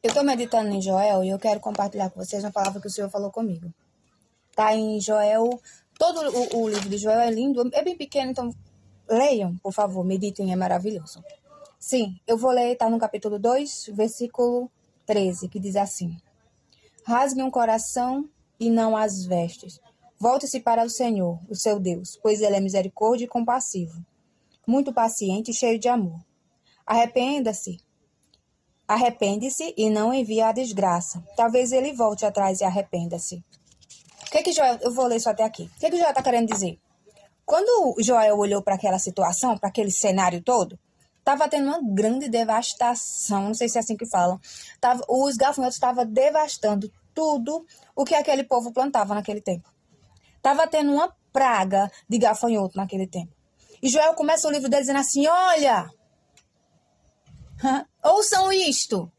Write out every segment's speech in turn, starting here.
Eu estou meditando em Joel e eu quero compartilhar com vocês uma palavra que o Senhor falou comigo. Tá em Joel, todo o livro de Joel é lindo, é bem pequeno, então leiam, por favor, meditem, é maravilhoso. Sim, eu vou ler, tá no capítulo 2, versículo 13, que diz assim: Rasgue um coração e não as vestes. Volte-se para o Senhor, o seu Deus, pois ele é misericórdia e compassivo, muito paciente e cheio de amor. Arrepende-se e não envie a desgraça. Talvez ele volte atrás e arrependa-se. O que Joel... Eu vou ler isso até aqui. O que Joel está querendo dizer? Quando Joel olhou para aquela situação, para aquele cenário todo, estava tendo uma grande devastação, não sei se é assim que falam. Os gafanhotos estavam devastando tudo o que aquele povo plantava naquele tempo. Estava tendo uma praga de gafanhoto naquele tempo. E Joel começa o livro dele dizendo assim, olha, ouçam isto.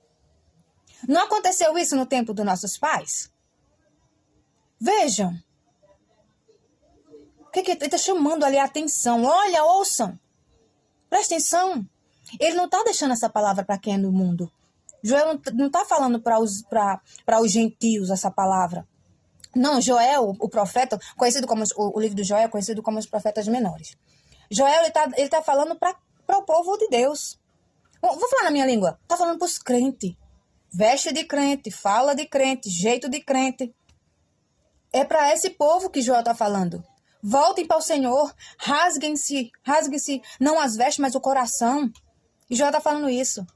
Não aconteceu isso no tempo dos nossos pais? Vejam. O que ele está chamando ali a atenção? Olha, ouçam. Presta atenção. Ele não está deixando essa palavra para quem é do mundo. Joel não está falando para os gentios essa palavra. Não, Joel, o profeta, conhecido como o livro de Joel, conhecido como os profetas menores. Joel, ele tá falando para o povo de Deus. Vou falar na minha língua. Está falando para os crentes. Veste de crente, fala de crente, jeito de crente. É para esse povo que Joel está falando. Voltem para o Senhor, rasguem-se, não as vestes, mas o coração. E Joel está falando isso.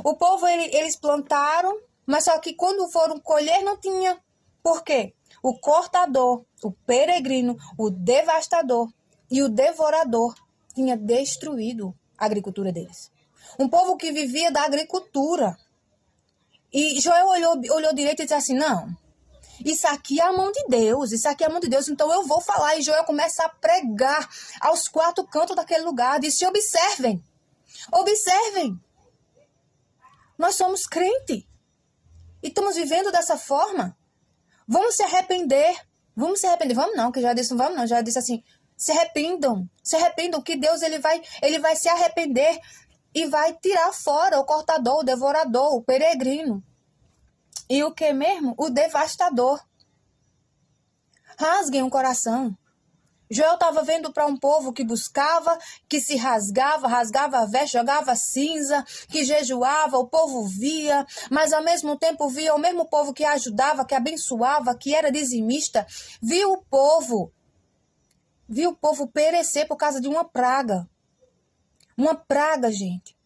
O povo, eles plantaram, mas só que quando foram colher, não tinha. Por quê? O cortador, o peregrino, o devastador e o devorador tinha destruído a agricultura deles. Um povo que vivia da agricultura. E Joel olhou direito e disse assim, não, isso aqui é a mão de Deus, então eu vou falar. E Joel começa a pregar aos quatro cantos daquele lugar, disse, observem, nós somos crentes e estamos vivendo dessa forma, vamos se arrepender, vamos não, que já disse, não vamos não, já disse assim, se arrependam, que Deus ele vai se arrepender e vai tirar fora o cortador, o devorador, o peregrino. E o que mesmo? O devastador. Rasguem o coração. Joel estava vendo para um povo que buscava, que se rasgava a veste, jogava cinza, que jejuava, o povo via, mas ao mesmo tempo via o mesmo povo que ajudava, que abençoava, que era dizimista, viu o povo perecer por causa de uma praga. Uma praga, gente.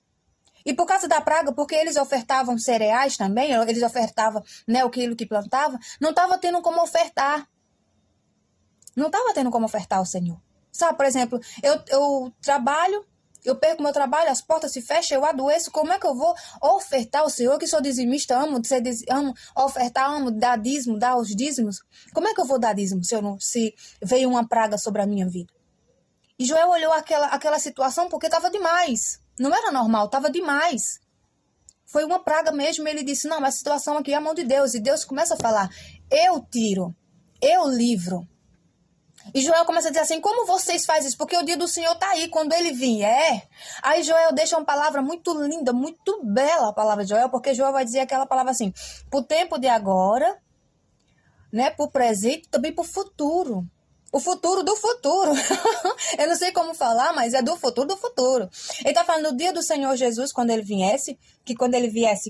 E por causa da praga, porque eles ofertavam cereais também, eles ofertavam, né, aquilo que plantavam, não estava tendo como ofertar. Não estava tendo como ofertar ao Senhor. Sabe, por exemplo, eu trabalho, eu perco meu trabalho, as portas se fecham, eu adoeço, como é que eu vou ofertar ao Senhor, que sou dizimista, amo ofertar, amo dar dízimo, dar os dízimos? Como é que eu vou dar dízimo se veio uma praga sobre a minha vida? E Joel olhou aquela situação porque estava demais. Não era normal, estava demais. Foi uma praga mesmo, ele disse, não, mas a situação aqui é a mão de Deus. E Deus começa a falar, eu tiro, eu livro. E Joel começa a dizer assim, como vocês fazem isso? Porque o dia do Senhor está aí, quando ele vier. Aí Joel deixa uma palavra muito linda, muito bela a palavra de Joel, porque Joel vai dizer aquela palavra assim, pro tempo de agora, né, pro presente, também pro futuro. O futuro do futuro. Eu não sei como falar, mas é do futuro do futuro. Ele está falando do dia do Senhor Jesus, quando ele viesse,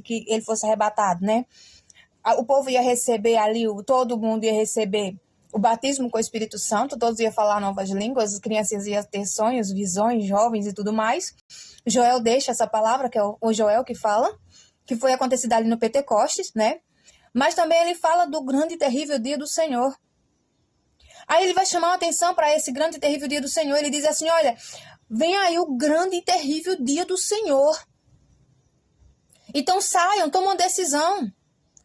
que ele fosse arrebatado, né? O povo ia receber ali, todo mundo ia receber o batismo com o Espírito Santo, todos iam falar novas línguas, as crianças iam ter sonhos, visões, jovens e tudo mais. Joel deixa essa palavra, que é o Joel que fala, que foi acontecida ali no Pentecostes, né? Mas também ele fala do grande e terrível dia do Senhor. Aí ele vai chamar a atenção para esse grande e terrível dia do Senhor. Ele diz assim, olha, vem aí o grande e terrível dia do Senhor. Então saiam, tomam uma decisão.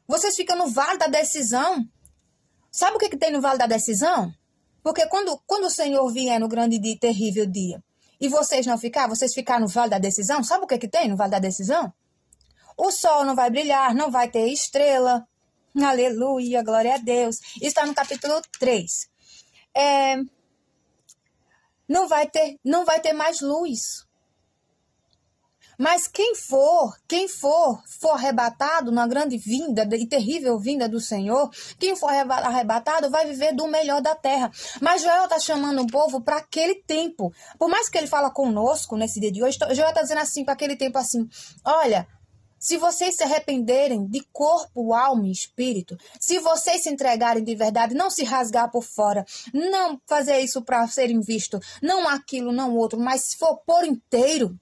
Vocês ficam no vale da decisão. Sabe o que tem no vale da decisão? Porque quando o Senhor vier no grande e terrível dia e vocês não ficar, vocês ficar no vale da decisão, sabe o que tem no vale da decisão? O sol não vai brilhar, não vai ter estrela. Aleluia, glória a Deus. Isso está no capítulo 3. Não vai ter mais luz. Mas quem for arrebatado na grande vinda e terrível vinda do Senhor, quem for arrebatado vai viver do melhor da terra. Mas Joel está chamando o povo para aquele tempo. Por mais que ele fala conosco nesse dia de hoje, Joel está dizendo assim, para aquele tempo assim, olha, se vocês se arrependerem de corpo, alma e espírito, se vocês se entregarem de verdade, não se rasgar por fora, não fazer isso para serem vistos, não aquilo, não outro, mas se for por inteiro,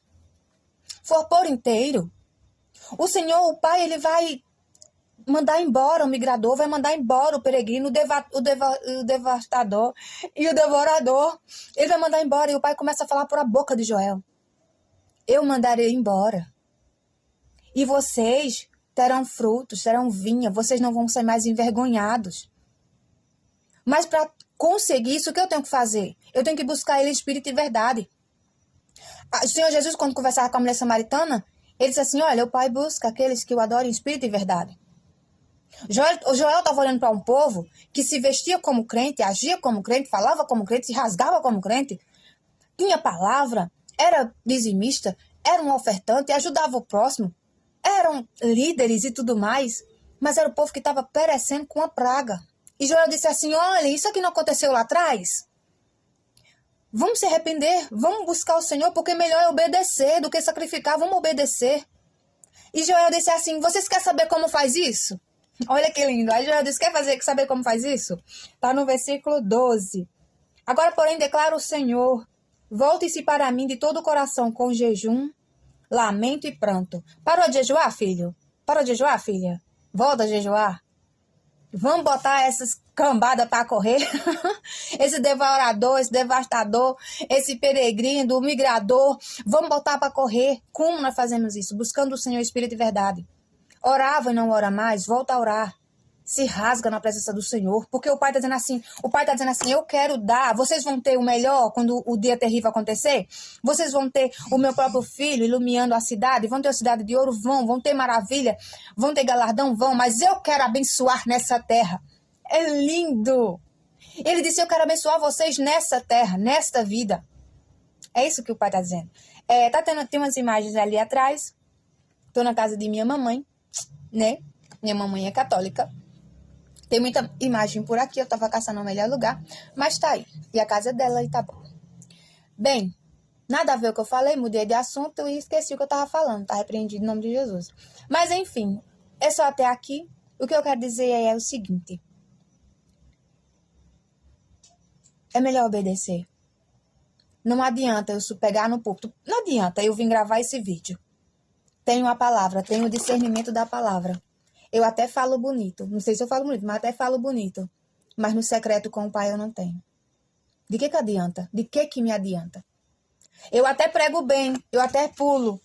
o Senhor, o Pai, ele vai mandar embora o migrador, vai mandar embora o peregrino, o devastador e o devorador. Ele vai mandar embora e o Pai começa a falar por a boca de Joel. Eu mandarei embora. E vocês terão frutos, terão vinha, vocês não vão ser mais envergonhados. Mas para conseguir isso, o que eu tenho que fazer? Eu tenho que buscar ele em espírito e verdade. O Senhor Jesus, quando conversava com a mulher samaritana, ele disse assim, olha, o Pai busca aqueles que o adoram em espírito e verdade. O Joel estava olhando para um povo que se vestia como crente, agia como crente, falava como crente, se rasgava como crente, tinha palavra, era dizimista, era um ofertante, ajudava o próximo, eram líderes e tudo mais, mas era o povo que estava perecendo com a praga. E Joel disse assim, olha, isso aqui não aconteceu lá atrás? Vamos se arrepender, vamos buscar o Senhor, porque melhor é obedecer do que sacrificar, vamos obedecer. E Joel disse assim, vocês querem saber como faz isso? Olha que lindo. Aí Joel disse, quer saber como faz isso? Está no versículo 12. Agora, porém, declara o Senhor, volte-se para mim de todo o coração com jejum, lamento e pranto. Parou de jejuar, filho? Parou de jejuar, filha? Volta a jejuar. Vamos botar essas cambadas para correr. Esse devorador, esse devastador, esse peregrino, o migrador. Vamos botar para correr. Como nós fazemos isso? Buscando o Senhor Espírito e verdade. Orava e não ora mais, volta a orar. Se rasga na presença do Senhor. Porque o Pai está dizendo assim, eu quero dar. Vocês vão ter o melhor quando o dia terrível acontecer? Vocês vão ter o meu próprio filho iluminando a cidade? Vão ter a cidade de ouro? Vão ter maravilha? Vão ter galardão? Vão. Mas eu quero abençoar nessa terra. É lindo. Ele disse, eu quero abençoar vocês nessa terra, nesta vida. É isso que o Pai está dizendo. Tem umas imagens ali atrás. Estou na casa de minha mamãe, né? Minha mamãe é católica. Tem muita imagem por aqui, eu tava caçando o melhor lugar, mas tá aí. E a casa dela e tá bom. Bem, nada a ver com o que eu falei, mudei de assunto e esqueci o que eu tava falando, tá repreendido em nome de Jesus. Mas enfim, é só até aqui. O que eu quero dizer é o seguinte. É melhor obedecer. Não adianta eu pegar no púlpito, não adianta eu vir gravar esse vídeo. Tenho a palavra, tenho o discernimento da palavra. Eu até falo bonito. Não sei se eu falo bonito, mas até falo bonito. Mas no secreto com o Pai eu não tenho. De que adianta? De que me adianta? Eu até prego bem. Eu até pulo.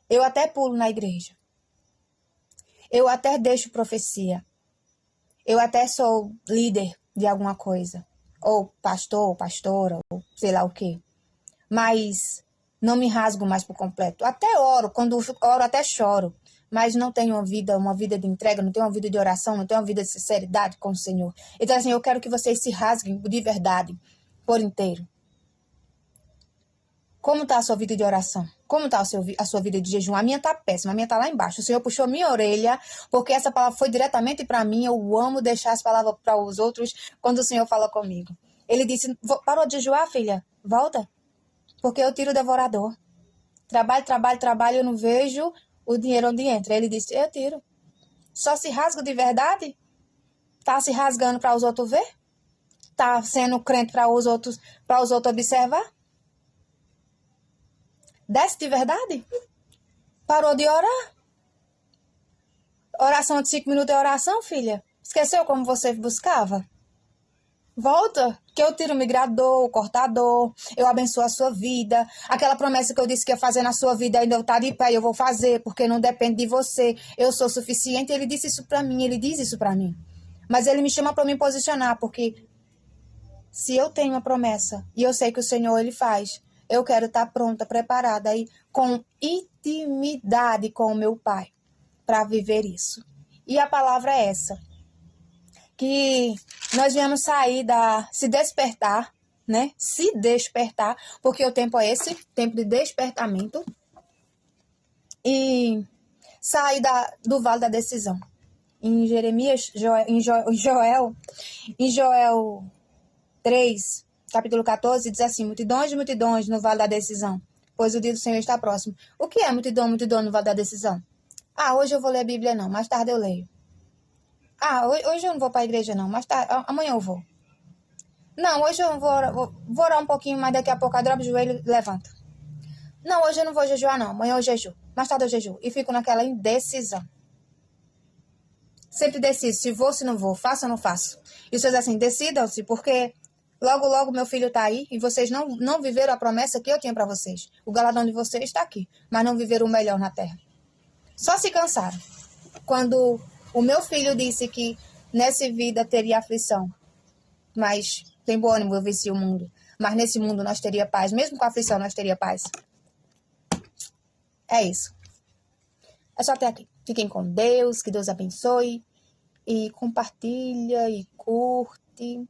Eu até pulo na igreja. Eu até deixo profecia. Eu até sou líder de alguma coisa. Ou pastor, ou pastora, ou sei lá o quê. Mas não me rasgo mais por completo. Até oro. Quando oro, até choro. Mas não tenho uma vida de entrega, não tenho uma vida de oração, não tenho uma vida de sinceridade com o Senhor. Então, assim, eu quero que vocês se rasguem de verdade, por inteiro. Como está a sua vida de oração? Como está a sua vida de jejum? A minha está péssima, a minha está lá embaixo. O Senhor puxou minha orelha, porque essa palavra foi diretamente para mim. Eu amo deixar as palavras para os outros quando o Senhor fala comigo. Ele disse, parou de jejuar, filha? Volta, porque eu tiro o devorador. Trabalho, eu não vejo o dinheiro onde entra. Ele disse, eu tiro. Só se rasga de verdade? Tá se rasgando para os outros ver? Tá sendo crente para os outros observar? Desce de verdade? Parou de orar? Oração de 5 minutos é oração, filha? Esqueceu como você buscava? Volta, que eu tiro o migrador, o cortador, eu abençoo a sua vida. Aquela promessa que eu disse que ia fazer na sua vida ainda eu tá de pé, eu vou fazer, porque não depende de você. Eu sou suficiente. Ele disse isso pra mim, ele diz isso pra mim. Mas ele me chama pra me posicionar, porque se eu tenho uma promessa e eu sei que o Senhor ele faz, eu quero estar pronta, preparada aí, com intimidade com o meu Pai, para viver isso. E a palavra é essa. Que nós viemos sair se despertar, né? Se despertar, porque o tempo é esse, tempo de despertamento. e sai do vale da decisão. Em Jeremias, em Joel 3, capítulo 14, diz assim: multidões e multidões no vale da decisão, pois o dia do Senhor está próximo. O que é multidão, multidão no vale da decisão? Ah, hoje eu vou ler a Bíblia não, mais tarde eu leio. Ah, hoje eu não vou para a igreja não, mais tarde, amanhã eu vou. Não, hoje eu vou orar um pouquinho, mas daqui a pouco eu dobro o joelho e levanta. Não, hoje eu não vou jejuar não, amanhã eu jejuo, mais tarde eu jejuo. E fico naquela indecisão. Sempre decido se vou, se não vou, faço ou não faço. E vocês assim, decidam-se, porque logo, logo meu filho está aí e vocês não viveram a promessa que eu tinha para vocês. O galardão de vocês está aqui, mas não viveram o melhor na terra. Só se cansaram. Quando o meu filho disse que nessa vida teria aflição, mas tem bom ânimo, eu venci o mundo. Mas nesse mundo nós teria paz, mesmo com a aflição nós teria paz. É isso. É só até aqui. Fiquem com Deus, que Deus abençoe. E compartilha e curte.